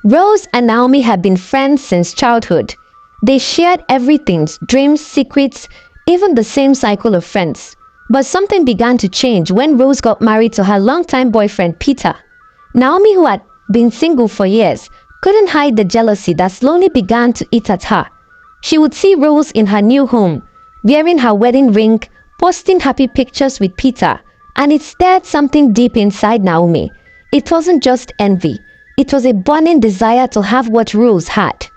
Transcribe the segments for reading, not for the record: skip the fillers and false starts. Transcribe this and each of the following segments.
Rose and Naomi had been friends since childhood. They shared everything, dreams, secrets, even the same cycle of friends. But something began to change when Rose got married to her longtime boyfriend Peter. Naomi, who had been single for years, couldn't hide the jealousy that slowly began to eat at her. She would see Rose in her new home, wearing her wedding ring, posting happy pictures with Peter, and it stirred something deep inside Naomi. It wasn't just envy. It was a burning desire to have what Rose had.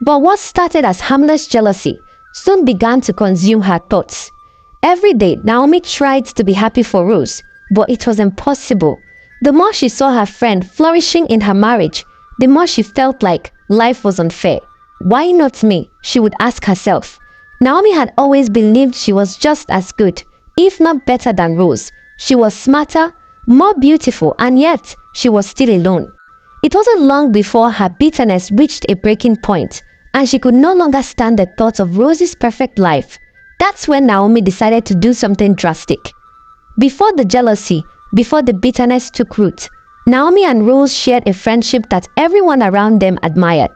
But what started as harmless jealousy soon began to consume her thoughts. Every day, Naomi tried to be happy for Rose, but it was impossible. The more she saw her friend flourishing in her marriage, the more she felt like life was unfair. Why not me? She would ask herself. Naomi had always believed she was just as good, if not better than Rose. She was smarter, more beautiful, and yet she was still alone. It wasn't long before her bitterness reached a breaking point, and she could no longer stand the thought of Rose's perfect life. That's when Naomi decided to do something drastic. Before the jealousy, before the bitterness took root, Naomi and Rose shared a friendship that everyone around them admired.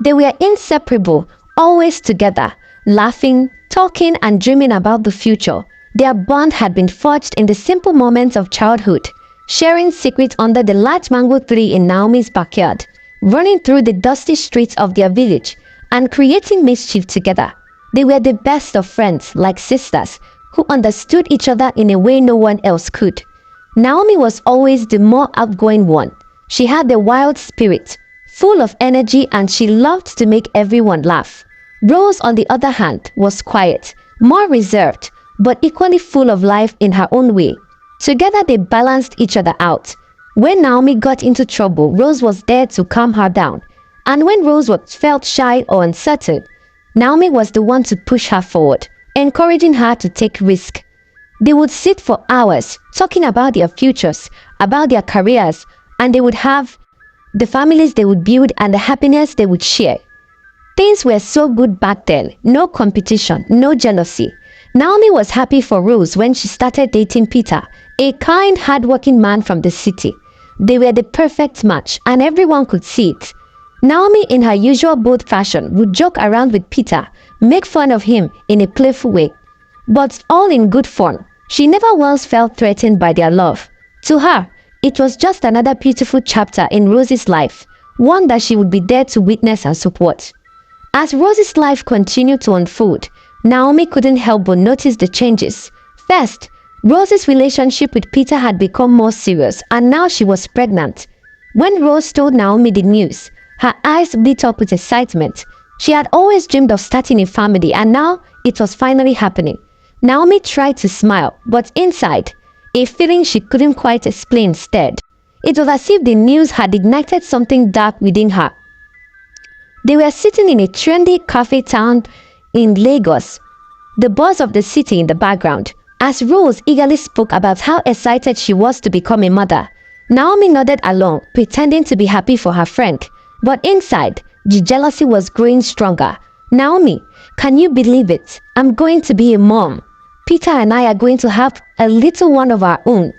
They were inseparable, always together, laughing, talking, and dreaming about the future. Their bond had been forged in the simple moments of childhood, sharing secrets under the large mango tree in Naomi's backyard, running through the dusty streets of their village, and creating mischief together. They were the best of friends, like sisters, who understood each other in a way no one else could. Naomi was always the more outgoing one. She had a wild spirit, full of energy, and she loved to make everyone laugh. Rose, on the other hand, was quiet, more reserved, but equally full of life in her own way. Together they balanced each other out. When Naomi got into trouble, Rose was there to calm her down. And when Rose felt shy or uncertain, Naomi was the one to push her forward, encouraging her to take risks. They would sit for hours talking about their futures, about their careers, and they would have the families they would build and the happiness they would share. Things were so good back then, no competition, no jealousy. Naomi was happy for Rose when she started dating Peter, a kind, hard-working man from the city. They were the perfect match, and everyone could see it. Naomi, in her usual bold fashion, would joke around with Peter, make fun of him in a playful way. But all in good fun. She never once felt threatened by their love. To her, it was just another beautiful chapter in Rose's life, one that she would be there to witness and support. As Rose's life continued to unfold, Naomi couldn't help but notice the changes. First, Rose's relationship with Peter had become more serious, and now she was pregnant. When Rose told Naomi the news, her eyes lit up with excitement. She had always dreamed of starting a family, and now it was finally happening. Naomi tried to smile, but inside, a feeling she couldn't quite explain stirred. It was as if the news had ignited something dark within her. They were sitting in a trendy cafe town in Lagos, the buzz of the city in the background, as Rose eagerly spoke about how excited she was to become a mother. Naomi nodded along, pretending to be happy for her friend. But inside, the jealousy was growing stronger. Naomi, can you believe it? I'm going to be a mom. Peter and I are going to have a little one of our own,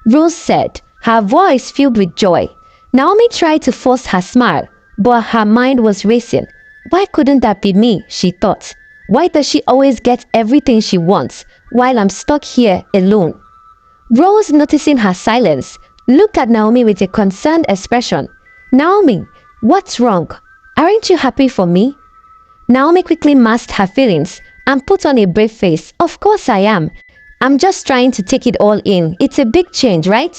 Rose said, her voice filled with joy. Naomi tried to force her smile, but her mind was racing. Why couldn't that be me, she thought. Why does she always get everything she wants, while I'm stuck here alone? Rose, noticing her silence, looked at Naomi with a concerned expression. Naomi, what's wrong? Aren't you happy for me? Naomi quickly masked her feelings and put on a brave face. Of course I am. I'm just trying to take it all in. It's a big change, right?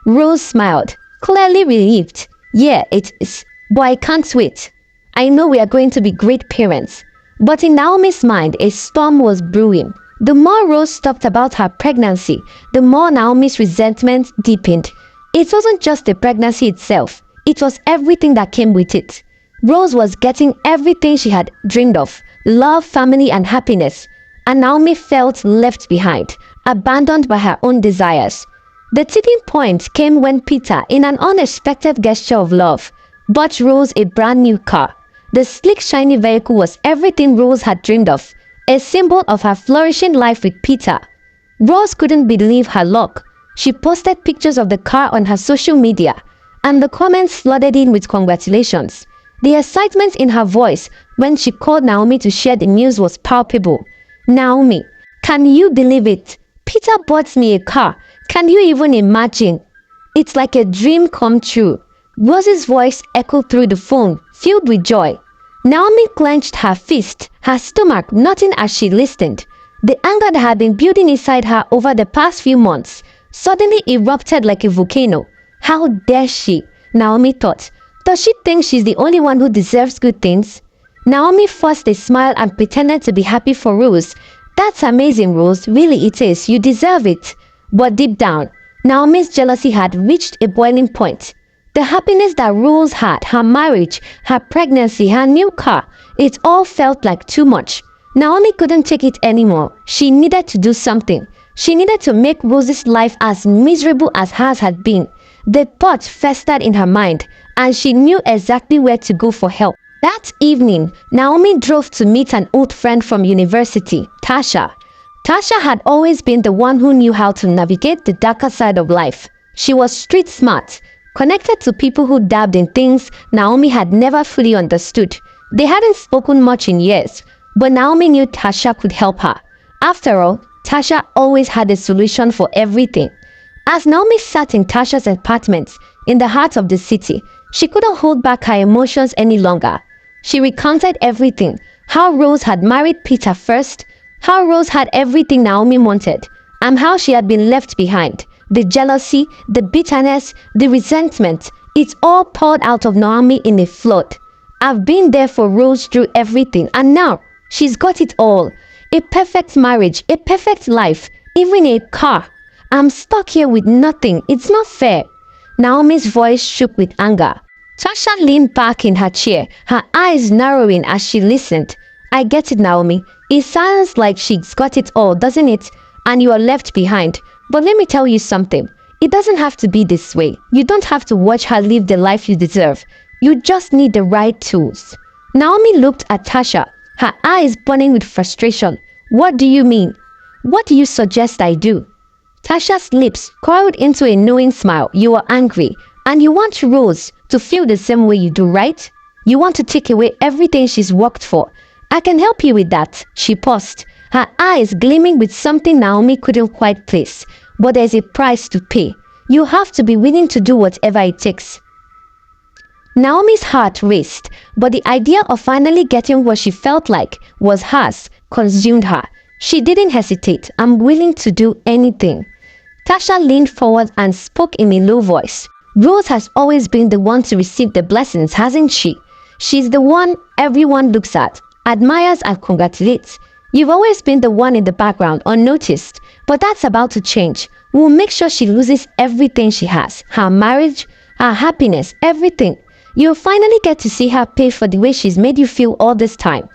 Rose smiled, clearly relieved. Yeah, it is. But I can't wait. I know we are going to be great parents. But in Naomi's mind, a storm was brewing. The more Rose talked about her pregnancy, the more Naomi's resentment deepened. It wasn't just the pregnancy itself. It was everything that came with it. Rose was getting everything she had dreamed of, love, family, and happiness. And Naomi felt left behind, abandoned by her own desires. The tipping point came when Peter, in an unexpected gesture of love, bought Rose a brand new car. The sleek, shiny vehicle was everything Rose had dreamed of, a symbol of her flourishing life with Peter. Rose couldn't believe her luck. She posted pictures of the car on her social media, and the comments flooded in with congratulations. The excitement in her voice when she called Naomi to share the news was palpable. Naomi, can you believe it? Peter bought me a car. Can you even imagine? It's like a dream come true. Rose's voice echoed through the phone, filled with joy. Naomi clenched her fist, her stomach knotting as she listened. The anger that had been building inside her over the past few months suddenly erupted like a volcano. How dare she? Naomi thought. Does she think she's the only one who deserves good things? Naomi forced a smile and pretended to be happy for Rose. That's amazing, Rose. Really it is. You deserve it. But deep down, Naomi's jealousy had reached a boiling point. The happiness that Rose had, her marriage, her pregnancy, her new car, it all felt like too much. Naomi couldn't take it anymore. She needed to do something. She needed to make Rose's life as miserable as hers had been. The thought festered in her mind, and she knew exactly where to go for help. That evening, Naomi drove to meet an old friend from university, Tasha. Tasha had always been the one who knew how to navigate the darker side of life. She was street smart, connected to people who dabbed in things Naomi had never fully understood. They hadn't spoken much in years, but Naomi knew Tasha could help her. After all, Tasha always had a solution for everything. As Naomi sat in Tasha's apartment in the heart of the city, she couldn't hold back her emotions any longer. She recounted everything, how Rose had married Peter first, how Rose had everything Naomi wanted, and how she had been left behind. The jealousy, the bitterness, the resentment, it all poured out of Naomi in a flood. I've been there for Rose through everything, and now she's got it all. A perfect marriage, a perfect life, even a car. I'm stuck here with nothing. It's not fair. Naomi's voice shook with anger. Tasha leaned back in her chair, her eyes narrowing as she listened. I get it, Naomi. It sounds like she's got it all, doesn't it? And you are left behind. But let me tell you something. It doesn't have to be this way. You don't have to watch her live the life you deserve. You just need the right tools. Naomi looked at Tasha, her eyes burning with frustration. What do you mean? What do you suggest I do? Tasha's lips curled into a knowing smile. You are angry, and you want Rose to feel the same way you do, right? You want to take away everything she's worked for. I can help you with that. She paused, her eyes gleaming with something Naomi couldn't quite place. But there's a price to pay. You have to be willing to do whatever it takes. Naomi's heart raced, but the idea of finally getting what she felt like was hers consumed her. She didn't hesitate. I'm willing to do anything. Tasha leaned forward and spoke in a low voice. Rose has always been the one to receive the blessings, hasn't she? She's the one everyone looks at, admires and congratulates. You've always been the one in the background, unnoticed. But that's about to change. We'll make sure she loses everything she has. Her marriage, her happiness, everything. You'll finally get to see her pay for the way she's made you feel all this time.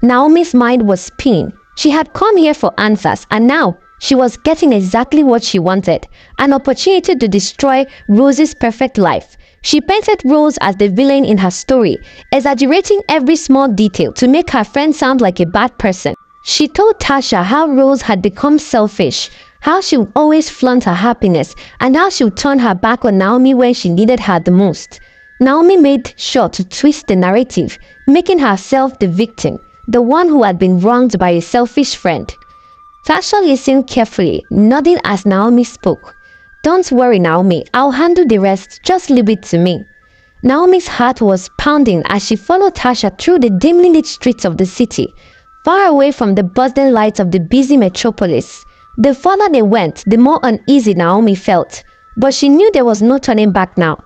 Naomi's mind was spinning. She had come here for answers, and now she was getting exactly what she wanted, an opportunity to destroy Rose's perfect life. She painted Rose as the villain in her story, exaggerating every small detail to make her friend sound like a bad person. She told Tasha how Rose had become selfish, how she would always flaunt her happiness, and how she would turn her back on Naomi when she needed her the most. Naomi made sure to twist the narrative, making herself the victim, the one who had been wronged by a selfish friend. Tasha listened carefully, nodding as Naomi spoke. Don't worry, Naomi. I'll handle the rest. Just leave it to me. Naomi's heart was pounding as she followed Tasha through the dimly lit streets of the city, far away from the bustling lights of the busy metropolis. The further they went, the more uneasy Naomi felt. But she knew there was no turning back now.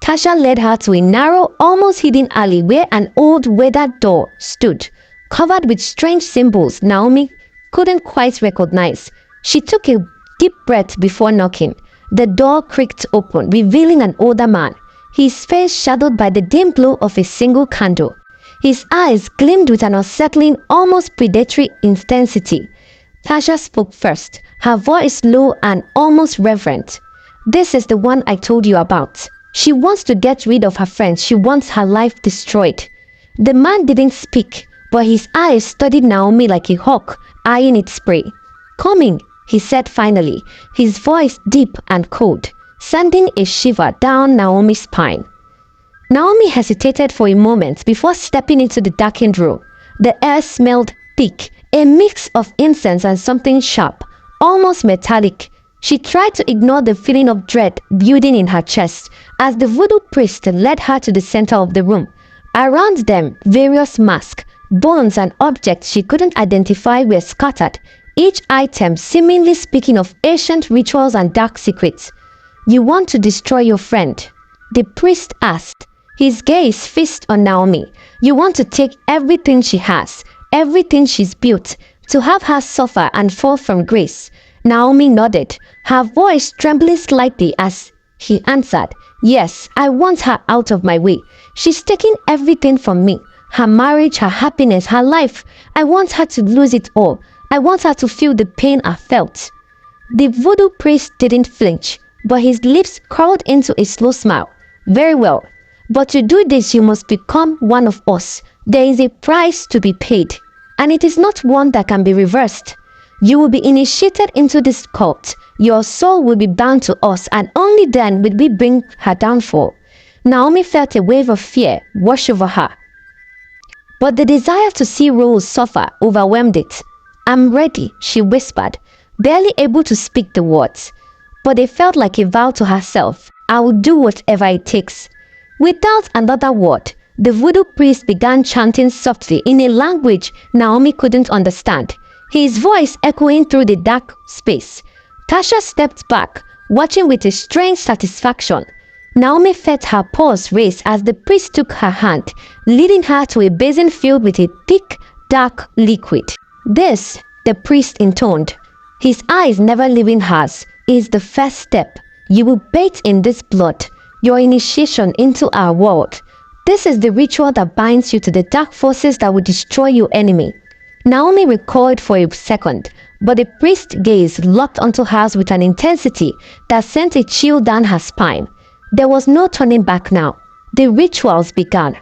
Tasha led her to a narrow, almost hidden alley where an old weathered door stood, covered with strange symbols Naomi couldn't quite recognize. She took a deep breath before knocking. The door creaked open, revealing an older man, his face shadowed by the dim glow of a single candle. His eyes gleamed with an unsettling, almost predatory intensity. Tasha spoke first, her voice low and almost reverent. This is the one I told you about. She wants to get rid of her friends. She wants her life destroyed. The man didn't speak, but his eyes studied Naomi like a hawk eyeing its prey. Coming, he said finally, his voice deep and cold. sending a shiver down Naomi's spine. Naomi hesitated for a moment before stepping into the darkened room. The air smelled thick, a mix of incense and something sharp, almost metallic. She tried to ignore the feeling of dread building in her chest as the voodoo priest led her to the center of the room. Around them, various masks, bones and objects she couldn't identify were scattered, each item seemingly speaking of ancient rituals and dark secrets. "You want to destroy your friend?" the priest asked, his gaze fixed on Naomi. "You want to take everything she has, everything she's built, to have her suffer and fall from grace?" Naomi nodded, her voice trembling slightly as he answered, "Yes, I want her out of my way. She's taking everything from me. Her marriage, her happiness, her life. I want her to lose it all. I want her to feel the pain I felt." The voodoo priest didn't flinch, but his lips curled into a slow smile. "Very well. But to do this, you must become one of us. There is a price to be paid, and it is not one that can be reversed. You will be initiated into this cult. Your soul will be bound to us, and only then will we bring her downfall." Naomi felt a wave of fear wash over her, but the desire to see Rose suffer overwhelmed it. "I'm ready," she whispered, barely able to speak the words, but they felt like a vow to herself. "I will do whatever it takes." Without another word, the voodoo priest began chanting softly in a language Naomi couldn't understand, his voice echoing through the dark space. Tasha stepped back, watching with a strange satisfaction. Naomi felt her pulse race as the priest took her hand, leading her to a basin filled with a thick, dark liquid. "This," the priest intoned, his eyes never leaving hers, "is the first step. You will bathe in this blood, your initiation into our world. This is the ritual that binds you to the dark forces that will destroy your enemy." Naomi recoiled for a second, but the priest's gaze locked onto hers with an intensity that sent a chill down her spine. There was no turning back now. The rituals began,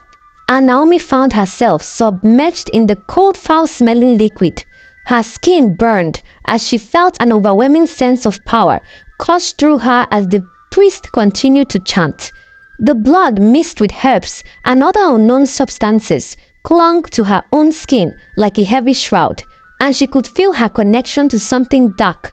and Naomi found herself submerged in the cold, foul-smelling liquid. Her skin burned as she felt an overwhelming sense of power coursed through her as the priest continued to chant. The blood mixed with herbs and other unknown substances clung to her own skin like a heavy shroud, and she could feel her connection to something dark.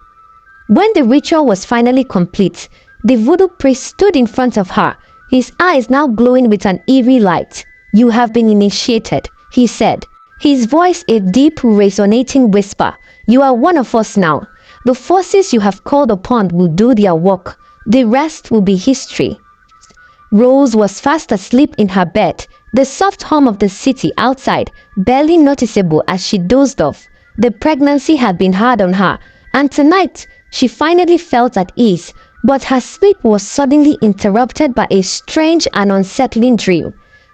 When the ritual was finally complete, the voodoo priest stood in front of her, his eyes now glowing with an eerie light. "You have been initiated," he said, his voice a deep, resonating whisper. "You are one of us now. The forces you have called upon will do their work. The rest will be history." Rose was fast asleep in her bed, the soft hum of the city outside barely noticeable as she dozed off. The pregnancy had been hard on her, and tonight she finally felt at ease, but her sleep was suddenly interrupted by a strange and unsettling dream.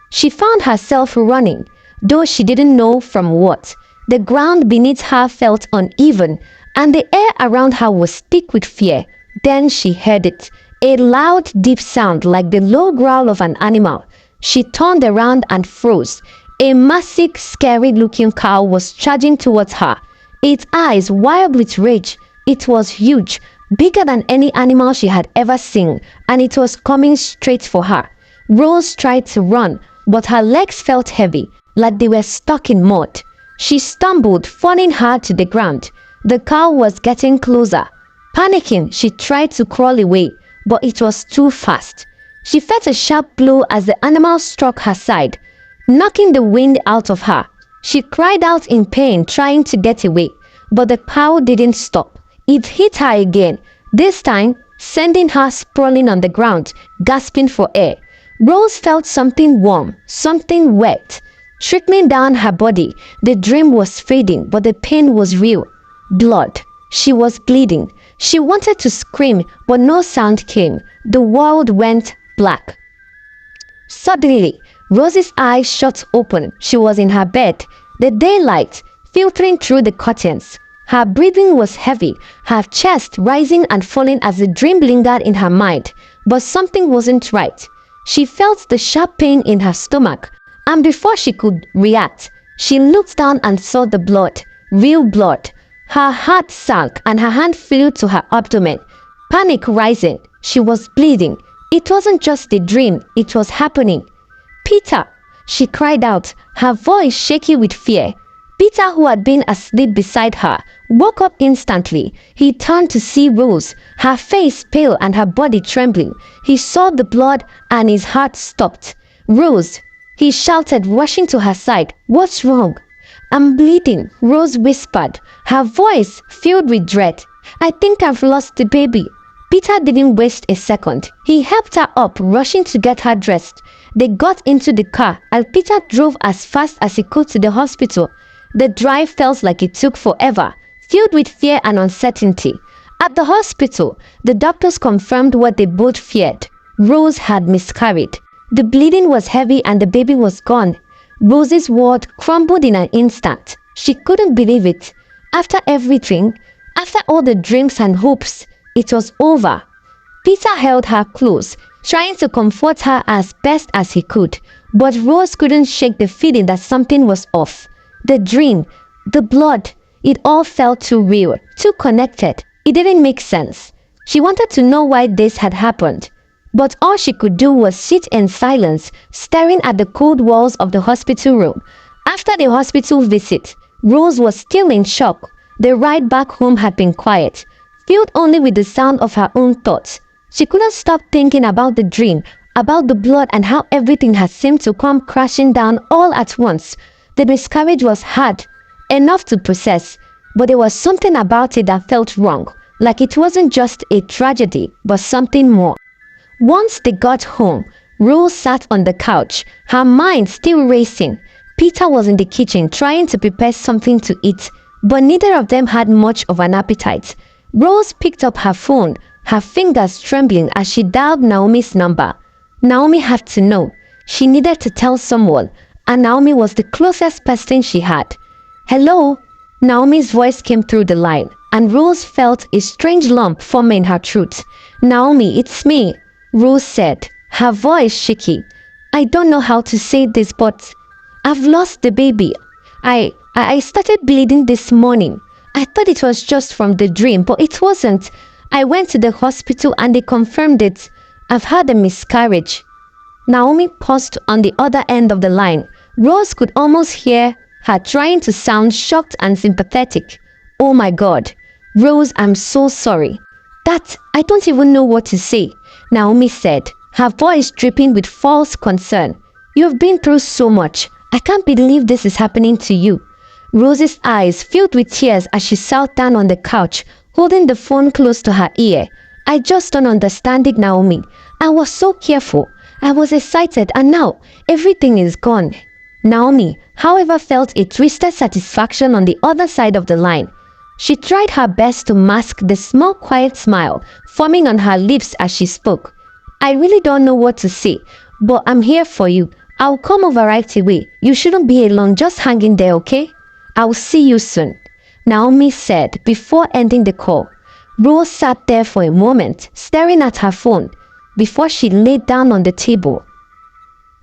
She found herself running, though she didn't know from what. The ground beneath her felt uneven, and the air around her was thick with fear. Then she heard it, a loud, deep sound like the low growl of an animal. She turned around and froze. A massive, scary-looking cow was charging towards her, its eyes wild with rage. It was huge, bigger than any animal she had ever seen, and it was coming straight for her. Rose tried to run, but her legs felt heavy, like they were stuck in mud. She stumbled, falling hard to the ground. The cow was getting closer. Panicking, she tried to crawl away, but it was too fast. She felt a sharp blow as the animal struck her side, knocking the wind out of her. She cried out in pain, trying to get away, but the cow didn't stop. It hit her again, this time sending her sprawling on the ground, gasping for air. Rose felt something warm, something wet, trickling down her body. The dream was fading, but the pain was real. Blood. She was bleeding. She wanted to scream, but no sound came. The world went black. Suddenly, Rose's eyes shot open. She was in her bed, the daylight filtering through the curtains. Her breathing was heavy, her chest rising and falling as the dream lingered in her mind. But something wasn't right. She felt the sharp pain in her stomach, and before she could react, she looked down and saw the blood, real blood. Her heart sank and her hand flew to her abdomen. Panic rising. She was bleeding. It wasn't just a dream, it was happening. Peter, she cried out, her voice shaky with fear. Peter, who had been asleep beside her, woke up instantly. He turned to see Rose, her face pale and her body trembling. He saw the blood and his heart stopped. Rose, he shouted, rushing to her side. What's wrong? I'm bleeding, Rose whispered, her voice filled with dread. I think I've lost the baby. Peter didn't waste a second. He helped her up, rushing to get her dressed. They got into the car and Peter drove as fast as he could to the hospital. The drive felt like it took forever, filled with fear and uncertainty. At the hospital, the doctors confirmed what they both feared. Rose had miscarried. The bleeding was heavy and the baby was gone. Rose's world crumbled in an instant. She couldn't believe it. After everything, after all the dreams and hopes, it was over. Peter held her close, trying to comfort her as best as he could. But Rose couldn't shake the feeling that something was off. The dream, the blood, it all felt too real, too connected. It didn't make sense. She wanted to know why this had happened. But all she could do was sit in silence, staring at the cold walls of the hospital room. After the hospital visit, Rose was still in shock. The ride back home had been quiet, filled only with the sound of her own thoughts. She couldn't stop thinking about the dream, about the blood and how everything had seemed to come crashing down all at once. The miscarriage was hard, enough to process, but there was something about it that felt wrong, like it wasn't just a tragedy, but something more. Once they got home, Rose sat on the couch, her mind still racing. Peter was in the kitchen trying to prepare something to eat, but neither of them had much of an appetite. Rose picked up her phone, her fingers trembling as she dialed Naomi's number. Naomi had to know. She needed to tell someone, and Naomi was the closest person she had. Hello? Naomi's voice came through the line, and Rose felt a strange lump forming in her throat. Naomi, it's me, Rose said, her voice shaky. I don't know how to say this, but I've lost the baby. I started bleeding this morning. I thought it was just from the dream, but it wasn't. I went to the hospital and they confirmed it. I've had a miscarriage. Naomi paused on the other end of the line. Rose could almost hear her trying to sound shocked and sympathetic. Oh my God. Rose, I'm so sorry. I don't even know what to say, Naomi said, her voice dripping with false concern. You've been through so much. I can't believe this is happening to you. Rose's eyes filled with tears as she sat down on the couch, holding the phone close to her ear. I just don't understand it, Naomi. I was so careful. I was excited and now everything is gone. Naomi, however, felt a twisted satisfaction on the other side of the line. She tried her best to mask the small quiet smile forming on her lips as she spoke. I really don't know what to say, but I'm here for you. I'll come over right away. You shouldn't be alone, just hang in there, okay? I'll see you soon, Naomi said before ending the call. Rose sat there for a moment, staring at her phone, before she laid down on the table.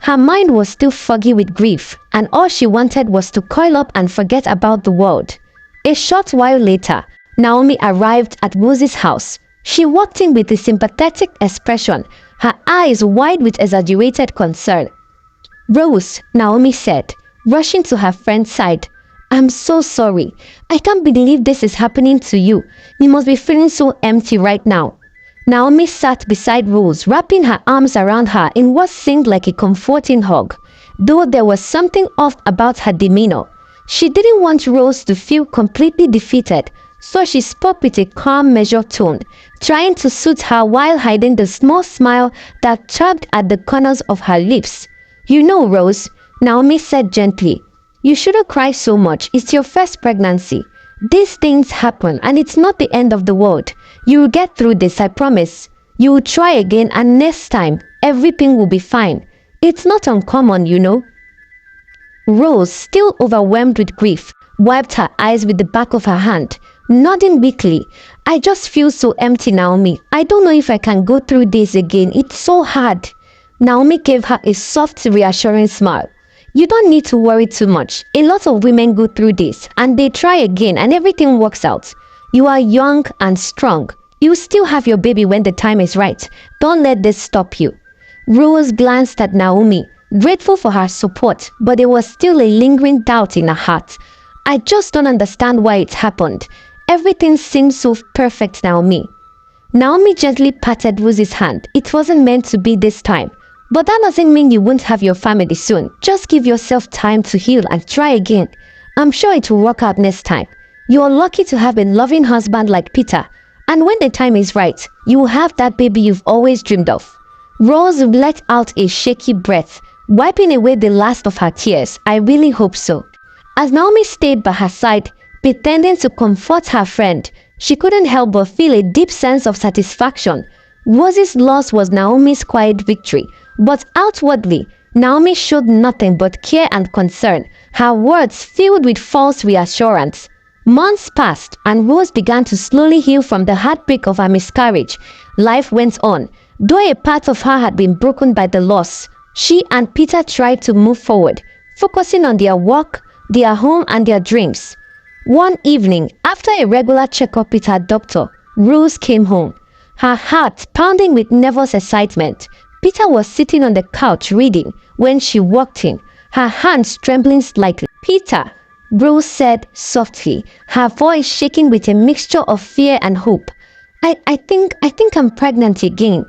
Her mind was still foggy with grief, and all she wanted was to coil up and forget about the world. A short while later, Naomi arrived at Rose's house. She walked in with a sympathetic expression, her eyes wide with exaggerated concern. Rose, Naomi said, rushing to her friend's side. I'm so sorry. I can't believe this is happening to you. You must be feeling so empty right now. Naomi sat beside Rose, wrapping her arms around her in what seemed like a comforting hug, though there was something off about her demeanor. She didn't want Rose to feel completely defeated, so she spoke with a calm, measured tone, trying to soothe her while hiding the small smile that tugged at the corners of her lips. You know, Rose, Naomi said gently, you shouldn't cry so much. It's your first pregnancy. These things happen and it's not the end of the world. You will get through this, I promise. You will try again and next time, everything will be fine. It's not uncommon, you know. Rose, still overwhelmed with grief, wiped her eyes with the back of her hand, nodding weakly. I just feel so empty, Naomi. I don't know if I can go through this again. It's so hard. Naomi gave her a soft, reassuring smile. You don't need to worry too much. A lot of women go through this and they try again and everything works out. You are young and strong. You still have your baby when the time is right. Don't let this stop you. Rose glanced at Naomi, grateful for her support, but there was still a lingering doubt in her heart. I just don't understand why it happened. Everything seems so perfect, Naomi. Naomi gently patted Rose's hand. It wasn't meant to be this time. But that doesn't mean you won't have your family soon. Just give yourself time to heal and try again. I'm sure it will work out next time. You are lucky to have a loving husband like Peter. And when the time is right, you will have that baby you've always dreamed of. Rose let out a shaky breath, wiping away the last of her tears. I really hope so. As Naomi stayed by her side, pretending to comfort her friend, she couldn't help but feel a deep sense of satisfaction. Rose's loss was Naomi's quiet victory, but outwardly, Naomi showed nothing but care and concern, her words filled with false reassurance. Months passed, and Rose began to slowly heal from the heartbreak of her miscarriage. Life went on. Though a part of her had been broken by the loss, she and Peter tried to move forward, focusing on their work, their home, and their dreams. One evening, after a regular checkup with her doctor, Rose came home, her heart pounding with nervous excitement. Peter was sitting on the couch reading when she walked in, her hands trembling slightly. "Peter," Rose said softly, her voice shaking with a mixture of fear and hope. I think I'm pregnant again."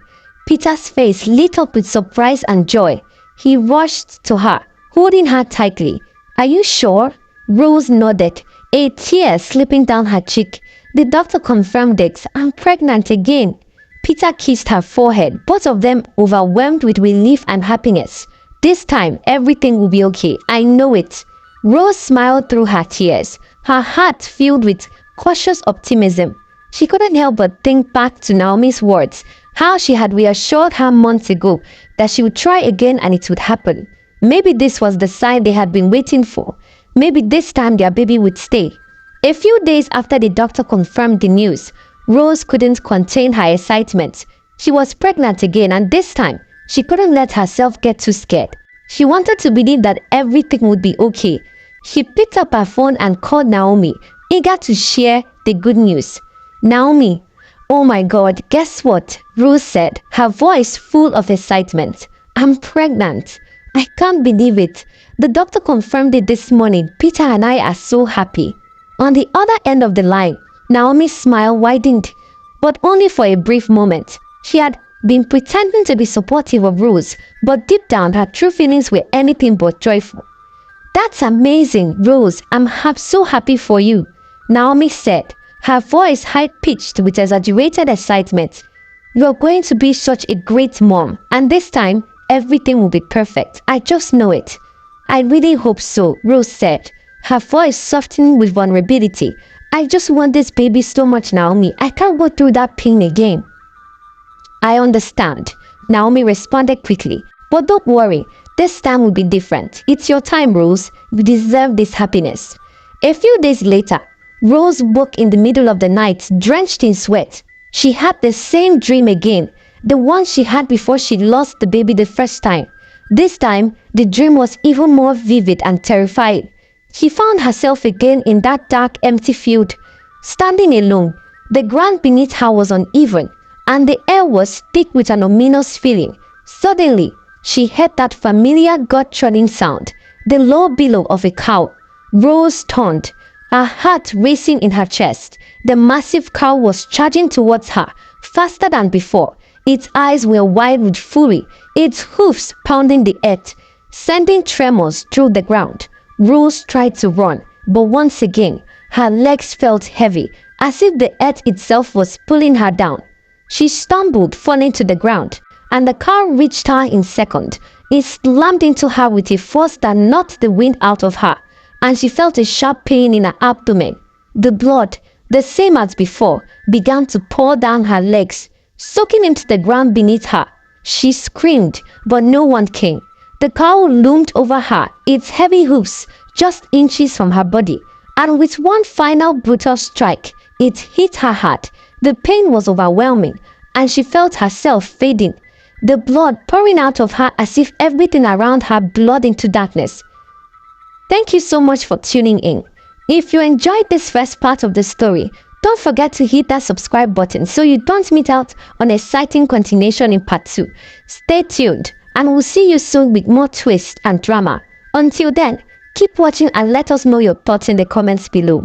Peter's face lit up with surprise and joy. He rushed to her, holding her tightly. "Are you sure?" Rose nodded, a tear slipping down her cheek. "The doctor confirmed it. I'm pregnant again." Peter kissed her forehead, both of them overwhelmed with relief and happiness. "This time, everything will be okay. I know it." Rose smiled through her tears, her heart filled with cautious optimism. She couldn't help but think back to Naomi's words, how she had reassured her months ago that she would try again and it would happen. Maybe this was the sign they had been waiting for. Maybe this time their baby would stay. A few days after the doctor confirmed the news, Rose couldn't contain her excitement. She was pregnant again, and this time, she couldn't let herself get too scared. She wanted to believe that everything would be okay. She picked up her phone and called Naomi, eager to share the good news. "Naomi, oh my God, guess what?" Rose said, her voice full of excitement. "I'm pregnant. I can't believe it. The doctor confirmed it this morning. Peter and I are so happy." On the other end of the line, Naomi's smile widened, but only for a brief moment. She had been pretending to be supportive of Rose, but deep down her true feelings were anything but joyful. "That's amazing, Rose. I'm so happy for you," Naomi said, her voice high-pitched with exaggerated excitement. "You're going to be such a great mom, and this time, everything will be perfect. I just know it." "I really hope so," Rose said, her voice softening with vulnerability. "I just want this baby so much, Naomi. I can't go through that pain again." "I understand," Naomi responded quickly. "But don't worry, this time will be different. It's your time, Rose. You deserve this happiness." A few days later, Rose woke in the middle of the night, drenched in sweat. She had the same dream again, the one she had before she lost the baby the first time. This time, the dream was even more vivid and terrifying. She found herself again in that dark, empty field, standing alone. The ground beneath her was uneven, and the air was thick with an ominous feeling. Suddenly, she heard that familiar gut-churning sound, the low bellow of a cow. Rose turned, her heart racing in her chest. The massive cow was charging towards her, faster than before. Its eyes were wide with fury, its hoofs pounding the earth, sending tremors through the ground. Rose tried to run, but once again, her legs felt heavy, as if the earth itself was pulling her down. She stumbled, falling to the ground, and the car reached her in seconds. It slammed into her with a force that knocked the wind out of her, and she felt a sharp pain in her abdomen. The blood, the same as before, began to pour down her legs, soaking into the ground beneath her. She screamed, but no one came. The cow loomed over her, its heavy hoofs just inches from her body, and with one final brutal strike, it hit her heart. The pain was overwhelming, and she felt herself fading, the blood pouring out of her as if everything around her blurred into darkness. Thank you so much for tuning in. If you enjoyed this first part of the story, Don't forget to hit that subscribe button so you don't miss out on exciting continuation in part 2. Stay tuned and we'll see you soon with more twists and drama. Until then, keep watching and let us know your thoughts in the comments below.